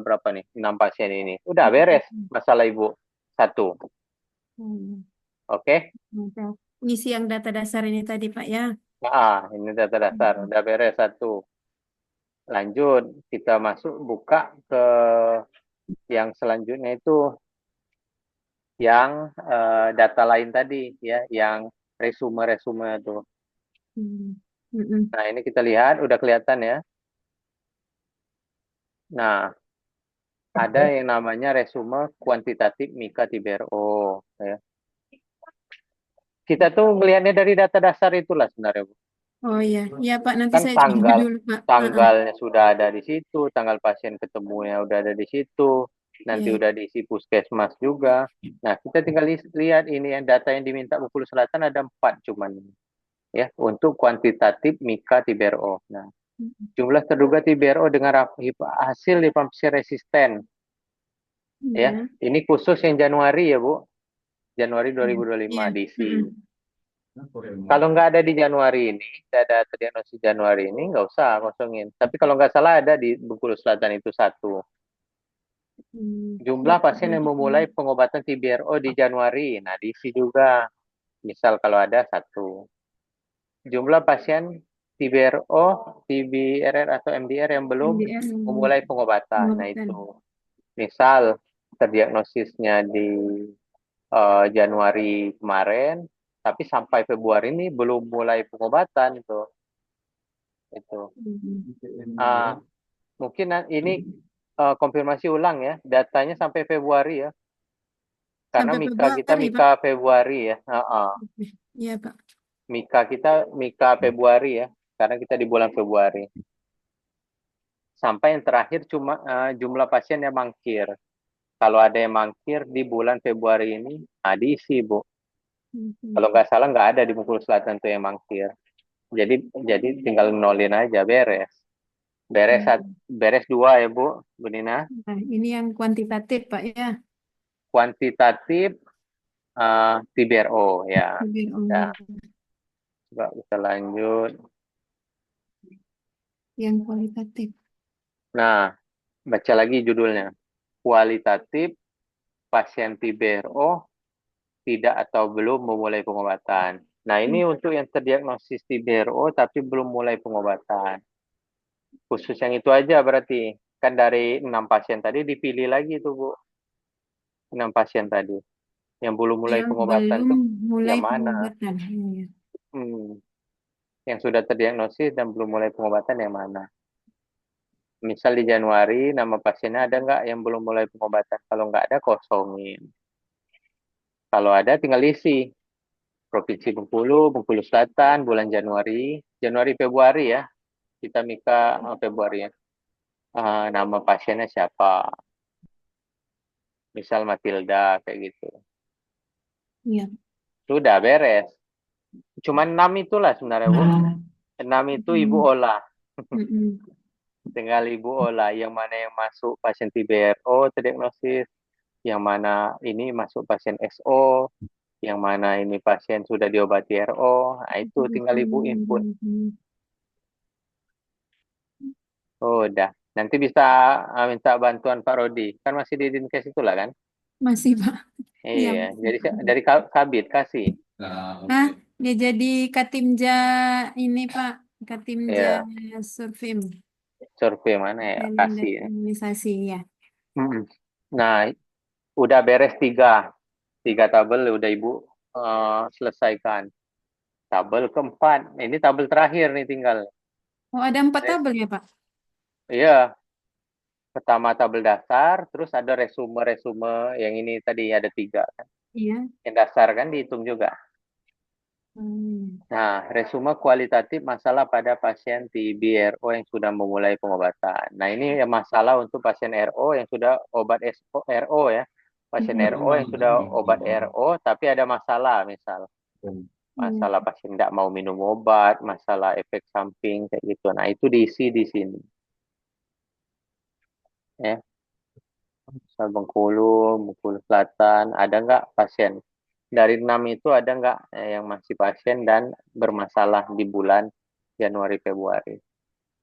Berapa nih? 6 pasien ini. Udah beres masalah Ibu. 1. Oke? Ngisi yang data dasar ini tadi, Pak ya. Nah, ini data dasar. Udah beres 1. Lanjut, kita masuk buka ke yang selanjutnya itu yang data lain tadi ya, yang resume itu. Nah, ini kita lihat udah kelihatan ya. Nah, ada yang namanya resume kuantitatif Mika Tibero ya. Kita tuh melihatnya dari data dasar itulah sebenarnya, Bu. Oh iya, iya Pak, nanti Kan saya coba dulu Pak. tanggalnya sudah ada di situ, tanggal pasien ketemunya udah ada di situ, nanti Iya. udah diisi puskesmas juga. Nah, kita tinggal lihat ini yang data yang diminta Bengkulu Selatan ada 4 cuman ya untuk kuantitatif Mika Tibero. Nah, jumlah terduga Tibero dengan hasil hipertensi resisten ya. Ini khusus yang Januari ya, Bu. Januari 2025 diisi. Kalau nggak ada di Januari ini, tidak ada terdiagnosis Januari ini, nggak usah kosongin. Tapi kalau nggak salah ada di Bengkulu Selatan itu 1. Jumlah pasien yang memulai pengobatan TBRO di Januari, nah diisi juga. Misal kalau ada 1. Jumlah pasien TBRO, TBRR atau MDR yang belum memulai pengobatan, nah itu. Misal terdiagnosisnya di Januari kemarin, tapi sampai Februari ini belum mulai pengobatan tuh. Itu. Mhm. Mungkin ini konfirmasi ulang ya, datanya sampai Februari ya. Karena Sampai Mika kita Februari, Pak. Mika Februari ya. Iya, Pak. Mika kita Mika Februari ya, karena kita di bulan Februari. Sampai yang terakhir cuma jumlah pasien yang mangkir. Kalau ada yang mangkir di bulan Februari ini, diisi, Bu. Kalau nggak salah nggak ada di Bengkulu Selatan tuh yang mangkir. Jadi tinggal nolin aja, beres. Beres 2 ya, Bu Nina. Nah, ini yang kuantitatif, Pak ya. Kuantitatif TBRO ya. TBRO. Ya. Coba kita lanjut. Yang kualitatif. Nah, baca lagi judulnya. Kualitatif pasien TBRO tidak atau belum memulai pengobatan. Nah, ini untuk yang terdiagnosis TBRO tapi belum mulai pengobatan. Khusus yang itu aja berarti. Kan dari 6 pasien tadi dipilih lagi tuh, Bu. 6 pasien tadi. Yang belum mulai Yang pengobatan belum tuh mulai yang mana? pengobatan. Iya. Yang sudah terdiagnosis dan belum mulai pengobatan yang mana? Misal di Januari, nama pasiennya ada nggak yang belum mulai pengobatan? Kalau nggak ada, kosongin. Kalau ada, tinggal isi. Provinsi Bengkulu, Bengkulu Selatan, bulan Januari, Februari ya. Kita Mika Februari ya. Nama pasiennya siapa? Misal Matilda, kayak gitu. Iya. Sudah beres. Cuma 6 itulah sebenarnya, Bu. 6 itu Ibu olah. Tinggal Ibu olah yang mana yang masuk pasien TBRO terdiagnosis, yang mana ini masuk pasien SO, yang mana ini pasien sudah diobati RO. Nah, itu tinggal Ibu input. Udah. Nanti bisa minta bantuan Pak Rodi. Kan masih di Dinkes itulah kan? Masih, Pak. Iya, Iya, jadi dari Kabit kasih. dia jadi Katimja ini, Pak. Katimja Survim. Survei mana ya? Kasih ya. Imunisasi ya. Nah, udah beres 3 tabel udah Ibu selesaikan. Tabel keempat, ini tabel terakhir nih tinggal. Oh, ada 4 tabel ya, Pak? Iya. Pertama tabel dasar, terus ada resume yang ini tadi ada 3 kan. Iya. Yang dasar kan dihitung juga. Nah, resume kualitatif masalah pada pasien TB-RO yang sudah memulai pengobatan. Nah, ini masalah untuk pasien RO yang sudah obat RO ya. Pasien RO yang sudah obat RO, tapi ada masalah misal. Masalah pasien tidak mau minum obat, masalah efek samping, kayak gitu. Nah, itu diisi di sini. Ya. Misal Bengkulu Selatan, ada nggak pasien? Dari 6 itu ada nggak yang masih pasien dan bermasalah di bulan Januari Februari?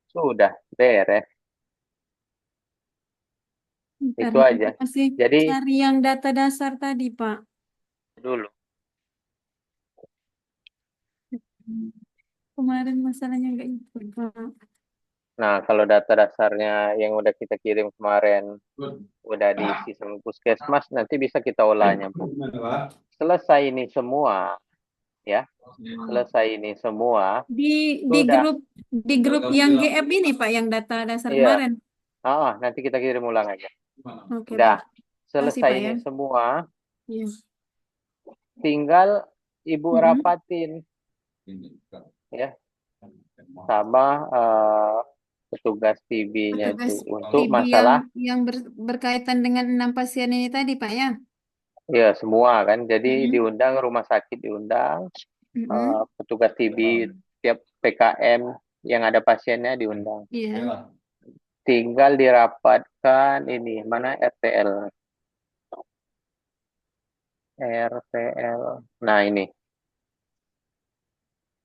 Sudah beres. Itu aja. Masih Jadi cari yang data dasar tadi, Pak. dulu. Kemarin masalahnya nggak ikut, Pak. Nah, kalau data dasarnya yang udah kita kirim kemarin udah diisi sama puskesmas, nanti bisa kita olahnya, Bu. Selesai ini semua, ya. Selesai ini semua. Di sudah. grup yang GF ini, Pak, yang data dasar kemarin. Nanti kita kirim ulang aja. Oke, Dah, Pak. selesai Pak, ini ya. semua. Iya. Tinggal Ibu rapatin, ya, sama petugas TB-nya itu untuk TB masalah yang berkaitan dengan 6 pasien ini tadi, Pak, ya. ya semua kan. Jadi diundang rumah sakit, diundang petugas TB, tiap PKM yang ada pasiennya diundang. Iya. Tinggal dirapatkan ini mana RTL. Nah, ini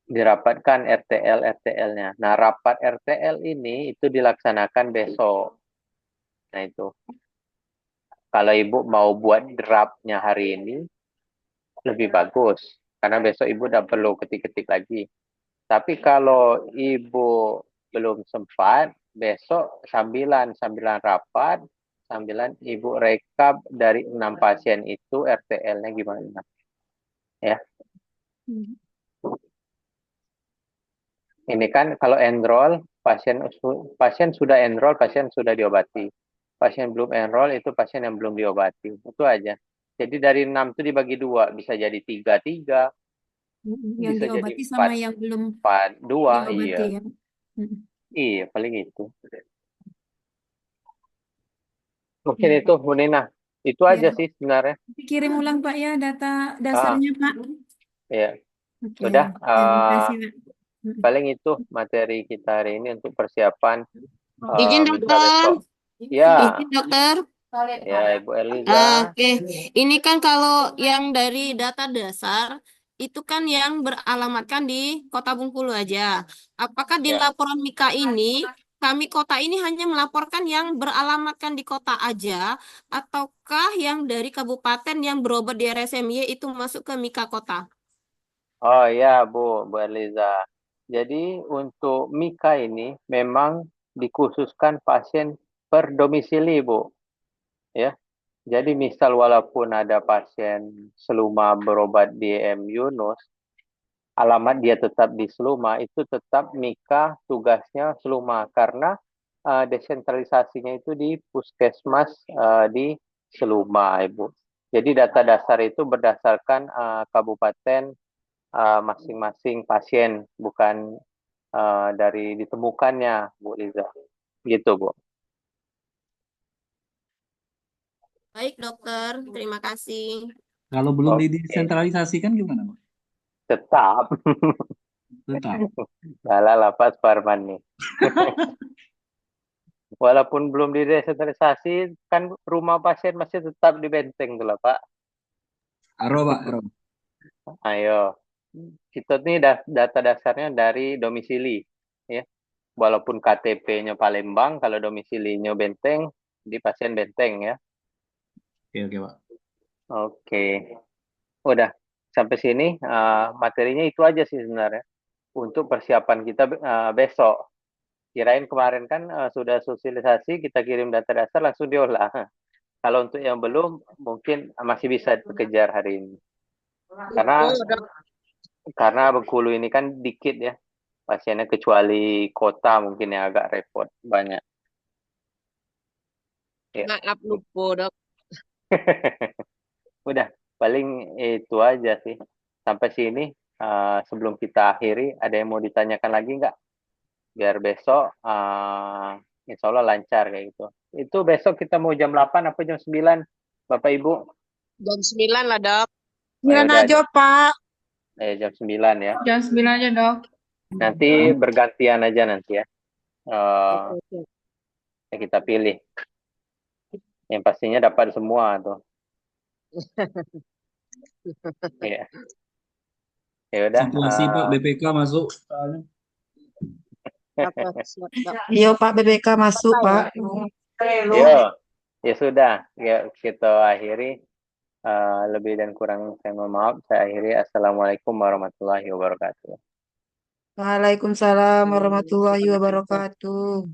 dirapatkan RTL-nya. Nah, rapat RTL ini itu dilaksanakan besok. Nah, itu. Kalau Ibu mau buat draftnya hari ini, lebih bagus. Karena besok Ibu udah perlu ketik-ketik lagi. Tapi kalau Ibu belum sempat, besok sambilan rapat, sambilan Ibu rekap dari 6 pasien itu RTL-nya gimana. Ya. Ini kan kalau enroll, pasien sudah enroll, pasien sudah diobati. Pasien belum enroll itu pasien yang belum diobati. Itu aja. Jadi dari 6 itu dibagi 2, bisa jadi 3-3, Yang bisa jadi diobati sama yang belum 4-2, diobati iya. ya. Mm. Iya, paling itu. Mungkin itu, Bu Nina. Itu Ya, aja sih sebenarnya. kirim ulang Pak ya data Ah, dasarnya Pak. ya. Oke, Sudah, terima kasih Pak. Mm. paling itu materi kita hari ini untuk persiapan Izin misa dokter, besok. Ya, izin dokter. ya Ibu Eliza. Oke, ini kan kalau yang dari data dasar itu kan yang beralamatkan di Kota Bengkulu aja. Apakah di Ya. laporan Mika ini kami kota ini hanya melaporkan yang beralamatkan di kota aja, ataukah yang dari kabupaten yang berobat di RSMY itu masuk ke Mika kota? Oh ya Bu Eliza. Jadi untuk Mika ini memang dikhususkan pasien per domisili Bu. Ya. Jadi misal walaupun ada pasien Seluma berobat di M Yunus, alamat dia tetap di Seluma, itu tetap Mika tugasnya Seluma karena desentralisasinya itu di puskesmas di Seluma, Ibu. Jadi data dasar itu berdasarkan kabupaten masing-masing pasien, bukan dari ditemukannya, Bu Liza. Gitu, Bu. Baik dokter, terima kasih. Kalau belum Oke. didesentralisasikan gimana, Pak? Tetap. Tetap. Lah Pak Parman nih. Walaupun belum didesentralisasi, kan rumah pasien masih tetap di Benteng tuh lah, Pak. Aro, Pak, aro. Ayo. Kita nih data dasarnya dari domisili, ya. Walaupun KTP-nya Palembang, kalau domisilinya Benteng, di pasien Benteng ya. Oke, Pak. Oke. Udah sampai sini materinya itu aja sih sebenarnya untuk persiapan kita besok. Kirain kemarin kan sudah sosialisasi, kita kirim data dasar langsung diolah. Kalau untuk yang belum, mungkin masih bisa dikejar hari ini. Karena Bengkulu ini kan dikit ya pasiennya, kecuali kota mungkin yang agak repot banyak. Ya. Maaf lupa dok. Udah, paling itu aja sih. Sampai sini, sebelum kita akhiri, ada yang mau ditanyakan lagi nggak? Biar besok, insya Allah lancar kayak gitu. Itu besok kita mau jam 8 apa jam 9, Bapak Ibu? Jam 9 lah dok. Jangan udah, aja, Pak. jam 9 ya. Jam 9 aja, Dok. Nanti bergantian aja nanti ya. Oke. Yang kita pilih. Yang pastinya dapat semua tuh. Iya. Ya udah. Situasi Pak BPK masuk. Apa, siap, dok. Iya, Pak BPK masuk, Pak. Yo, ya sudah. Ya, kita akhiri. Lebih dan kurang saya mohon maaf. Saya akhiri. Assalamualaikum warahmatullahi wabarakatuh. Waalaikumsalam warahmatullahi wabarakatuh.